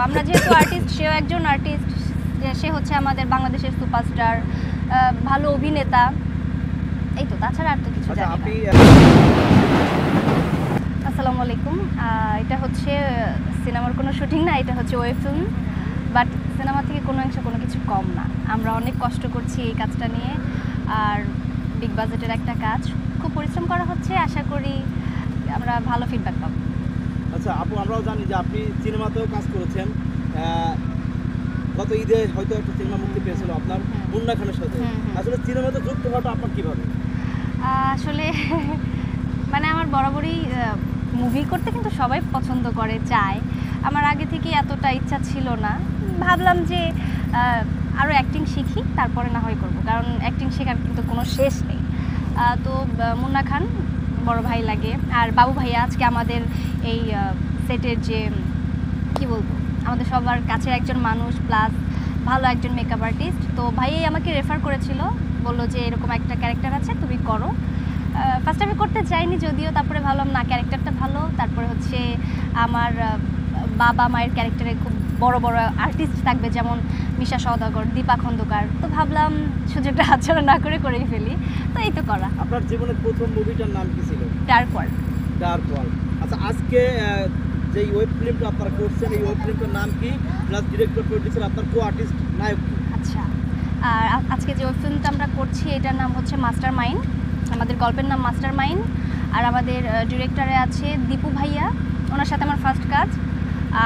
আমরা যেহেতু আর্টিস্ট, সেও একজন আর্টিস্ট, সে হচ্ছে আমাদের বাংলাদেশের সুপারস্টার, ভালো অভিনেতা, এই তো, তাছাড়া আর তো কিছু জানি না। আসসালামু আলাইকুম। এটা হচ্ছে সিনেমার কোনো শুটিং না, এটা হচ্ছে ওয়েব ফিল্ম, বাট সিনেমা থেকে কোনো অংশে কোনো কিছু কম না। আমরা অনেক কষ্ট করছি এই কাজটা নিয়ে, আর বিগ বাজেটের একটা কাজ, খুব পরিশ্রম করা হচ্ছে, আশা করি আমরা ভালো ফিডব্যাক পাবো। আচ্ছা আপু, আমরাও জানি যে আপনি সিনেমাতেও কাজ করেছেন। গত ঈদে হয়তো একটা সিনেমা মুক্তি পেয়েছিল আপনার মুন্না খানের সাথে। আসলে সিনেমাতে যুক্ত হওয়াটা আপনার কীভাবে? আসলে মানে আমার বরাবরই মুভি করতে কিন্তু সবাই পছন্দ করে, চায়। আমার আগে থেকে এতটা ইচ্ছা ছিল না, ভাবলাম যে আরও অ্যাক্টিং শিখি, তারপরে না হয় করবো, কারণ অ্যাক্টিং শেখার কিন্তু কোনো শেষ নেই। তো মুন্না খান বড় ভাই লাগে, আর বাবু ভাইয়া আজকে আমাদের এই সেটের যে কি বলবো, আমাদের সবার কাছের একজন মানুষ, প্লাস ভালো একজন মেকআপ আর্টিস্ট। তো ভাইয়াই আমাকে রেফার করেছিল, বললো যে এরকম একটা ক্যারেক্টার আছে, তুমি করো। ফার্স্ট আমি করতে চাইনি যদিও, তারপরে ভাবলাম না, ক্যারেক্টারটা ভালো। তারপরে হচ্ছে আমার বাবা মায়ের ক্যারেক্টারে খুব বড় বড় আর্টিস্ট থাকবে, যেমন মিশা সওদাগর, দীপা খন্দকার। তো ভাবলাম সুযোগটা হাতছাড়া না করে করেই ফেলি, তো এই তো করা। আপনার জীবনের প্রথম মুভিটার নাম কি ছিল? Dark world. Dark world. আচ্ছা, আজকে যে ওয়েব ফিল্মটা আপনারা করছেন, এই ওয়েব ফিল্মটার নাম কি, প্লাস ডিরেক্টর, প্রডিউসার, আপনার কো আর্টিস্ট, নায়ক কি? আচ্ছা, আর আজকে যে ওয়েব ফিল্মটা আমরা করছি, এটার নাম হচ্ছে মাস্টার মাইন্ড। আমাদের গল্পের নাম মাস্টার মাইন্ড। আর আমাদের ডিরেক্টরে আছে দীপু ভাইয়া, ওনার সাথে আমার ফার্স্ট কাজ।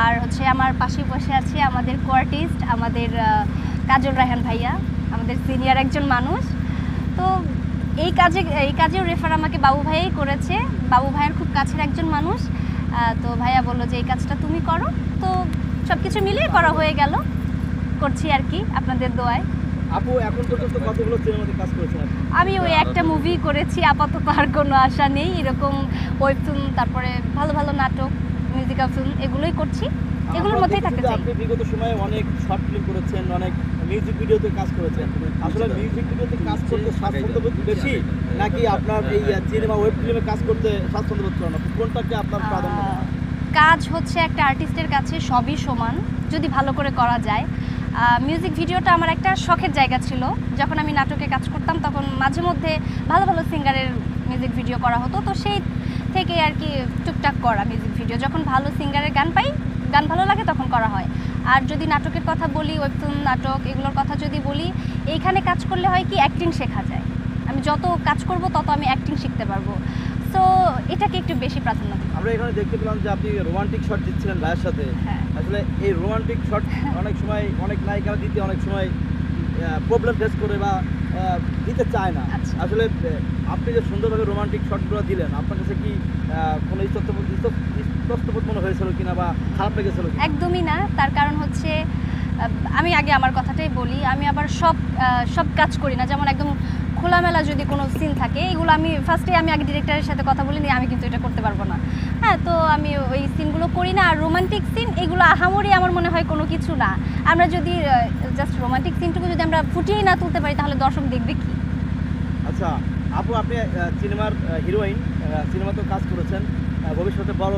আর হচ্ছে আমার পাশে বসে আছে আমাদের কো আর্টিস্ট, আমাদের কাজল রায়হান ভাইয়া, আমাদের সিনিয়র একজন মানুষ। তো এই কাজেও রেফার আমাকে বাবু ভাইয়াই করেছে, বাবু ভাইয়ের খুব কাছের একজন মানুষ। তো ভাইয়া বললো যে এই কাজটা তুমি করো, তো সব কিছু মিলিয়ে করা হয়ে গেল, করছি আর কি, আপনাদের দোয়ায়। আপু, এখন পর্যন্ত কতগুলো সিনেমাতে কাজ করেছেন? আমি ওই একটা মুভি করেছি, আপাতত আর কোনো আশা নেই। এরকম ওয়েব ফিল্ম, তারপরে ভালো ভালো নাটক, মিউজিক্যাল ফিল্ম, এগুলোই করছি, এগুলোর মধ্যেই থাকতে চাই। আপনি বিগত সময়ে অনেক শর্ট ফিল্ম করেছেন, অনেক মিউজিক ভিডিওতে কাজ করেছেন। আসলে মিউজিক ভিডিওতে কাজ করতে স্বাচ্ছন্দ্য বোধ বেশি, নাকি আপনার এই সিনেমা ওয়েব ফিল্মে কাজ করতে স্বাচ্ছন্দ্য বোধ করেন? কোনটাকে আপনার প্রাধান্য? কাজ হচ্ছে একটা আর্টিস্টের কাছে সবই সমান, যদি ভালো করে করা যায়। মিউজিক ভিডিওটা আমার একটা শখের জায়গা ছিল। যখন আমি নাটকে কাজ করতাম, তখন মাঝে মধ্যে ভালো ভালো সিঙ্গারের মিউজিক ভিডিও করা হতো, তো সেই থেকে আর কি টুকটাক করা মিউজিক ভিডিও। যখন ভালো সিঙ্গারের গান পাই, গান ভালো লাগে, তখন করা হয়। আর যদি নাটকের কথা বলি, ওয়েব ফিল্ম, নাটক, এগুলোর কথা যদি বলি, এইখানে কাজ করলে হয় কি, অ্যাক্টিং শেখা যায়। আমি যত কাজ করব তত আমি অ্যাক্টিং শিখতে পারবো, সো এটাকে একটু বেশি প্রাধান্য দিই। আমরা এখানে দেখতে পেলাম যে আপনি রোমান্টিক শট দিচ্ছিলেন ভাইয়ের সাথে। আসলে এই রোমান্টিক শট অনেক সময় অনেক নায়িকারা দিতে অনেক সময় প্রবলেম ফেস করে বা দিতে চায় না। আসলে আপনি যে সুন্দরভাবে রোমান্টিক শটগুলো দিলেন, আপনার কাছে কি কোনো ইতস্তবোধ মনে হয়েছিল কিনা, বা খারাপ লেগেছিল? একদমই না। তার কারণ হচ্ছে, আমি আগে আমার কথাটাই বলি, আমি আবার সব কাজ করি না। যেমন একদম খোলামেলা যদি কোনো সিন থাকে, এগুলো আমি আমি আগে ডিরেক্টরের সাথে কথা বলি নি, আমি কিন্তু এটা করতে পারবো না। হ্যাঁ, তো আমি ওই সিনগুলো করি না। আর রোমান্টিক সিন, এগুলো আহামরি আমার মনে হয় কোনো কিছু না। আমরা যদি জাস্ট রোমান্টিক সিনটুকু যদি আমরা ফুটিয়েই না তুলতে পারি, তাহলে দর্শক দেখবে কি? আচ্ছা আপু, আপনি সিনেমার হিরোইন, সিনেমাতেও কাজ করেছেন, ভবিষ্যতে বড়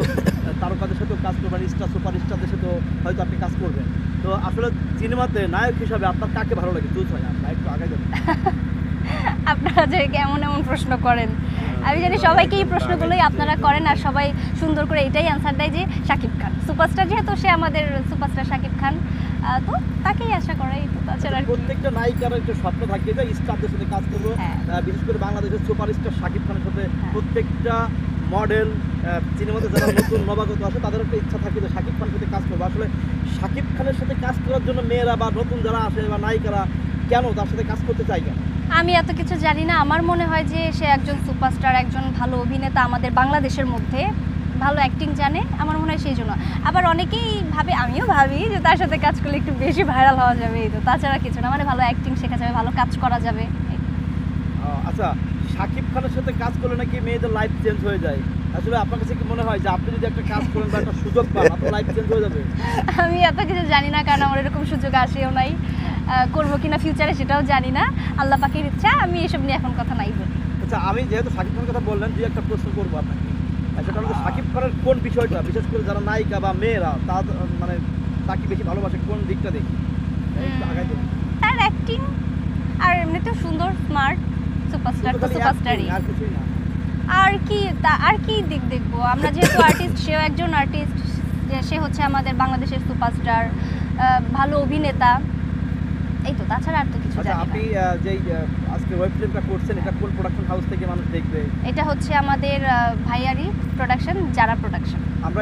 তারকাদের সাথেও কাজ করবেন, স্টার সুপার স্টারদের সাথেও হয়তো আপনি কাজ করবেন। তো আসলে সিনেমাতে নায়ক হিসাবে আপনার কাকে ভালো লাগে? চুজ হয় না, একটু আগে যাবেন। আপনারা যে এমন এমন প্রশ্ন করেন, আমি জানি সবাইকে এই প্রশ্নগুলোই আপনারা করেন, আর সবাই সুন্দর করে এটাই অ্যান্সার দেয় যে শাকিব খান সুপারস্টার, যেহেতু সে আমাদের সুপারস্টার শাকিব খান, তো তাকেই আশা করাই। তো তাছাড়া প্রত্যেকটা নায়িকার একটা স্বপ্ন থাকে যে স্টারদের সাথে কাজ করবো, বিশেষ করে বাংলাদেশের সুপারস্টার শাকিব খানের সাথে। প্রত্যেকটা মডেল, সিনেমাতে যারা নতুন নবাগত আছে, তাদের একটা ইচ্ছা থাকে যে শাকিব খানের সাথে কাজ করবো। আসলে শাকিব খানের সাথে কাজ করার জন্য মেয়েরা বা নতুন যারা আসে বা নায়িকারা কেন তার সাথে কাজ করতে চাই কেন? আমি এত কিছু জানি না। আমার মনে হয় যে সে একজন সুপারস্টার, একজন ভালো অভিনেতা, আমাদের বাংলাদেশের মধ্যে ভালো অ্যাক্টিং জানে, আমার মনে হয় সেই জন্য। আবার অনেকেই ভাবে, আমিও ভাবি যে তার সাথে কাজ করলে একটু বেশি ভাইরাল হওয়া যাবে, এই তো, তাছাড়া কিছু না। মানে ভালো অ্যাক্টিং শেখা যাবে, ভালো কাজ করা যাবে। আচ্ছা, শাকিব খানের সাথে কাজ করলে নাকি মেয়েদের লাইফ চেঞ্জ হয়ে যায়। আসলে আপনার কাছে কি মনে হয় যে আপনি যদি একটা কাজ করেন বা একটা সুযোগ পান, আপনার লাইফ চেঞ্জ হয়ে যাবে? আমি এত কিছু জানি না, কারণ আমার এরকম সুযোগ আসেও নাই। করবো কিনা ফিউচারে সেটাও জানি না, আল্লাহ পাকের ইচ্ছা। আমি এসব নিয়ে এখন কথা নাই বলি। আচ্ছা, আমি যেহেতু শাকিব খানের কথা বললেন, যে একটা প্রশ্ন করবো আপনাকে। সেটা হলো শাকিব খানের কোন বিষয়টা, বিশেষ করে যারা নায়িকা বা মেয়েরা, মানে তাকে বেশি ভালোবাসে কোন দিকটা দেখি একটু আগাই দিন। তার অ্যাক্টিং আর এমনিতেও সুন্দর, স্মার্ট, সুপারস্টার তো সুপারস্টারই। আর কিছুই না। আর কি দিক দেখবো আমরা, যেহেতু আর্টিস্ট, সেও একজন আর্টিস্ট, সে হচ্ছে আমাদের বাংলাদেশের সুপারস্টার, ভালো অভিনেতা, এই তো, তাছাড়া আর তো কিছু আচ্ছা, জানি না। আপনি যেই আজকে ওয়েব ফিল্মটা করছেন, এটা কোন প্রোডাকশন হাউস থেকে মানুষ দেখবে? এটা হচ্ছে আমাদের ভাইয়ারি প্রোডাকশন, যারা প্রোডাকশন। আমরা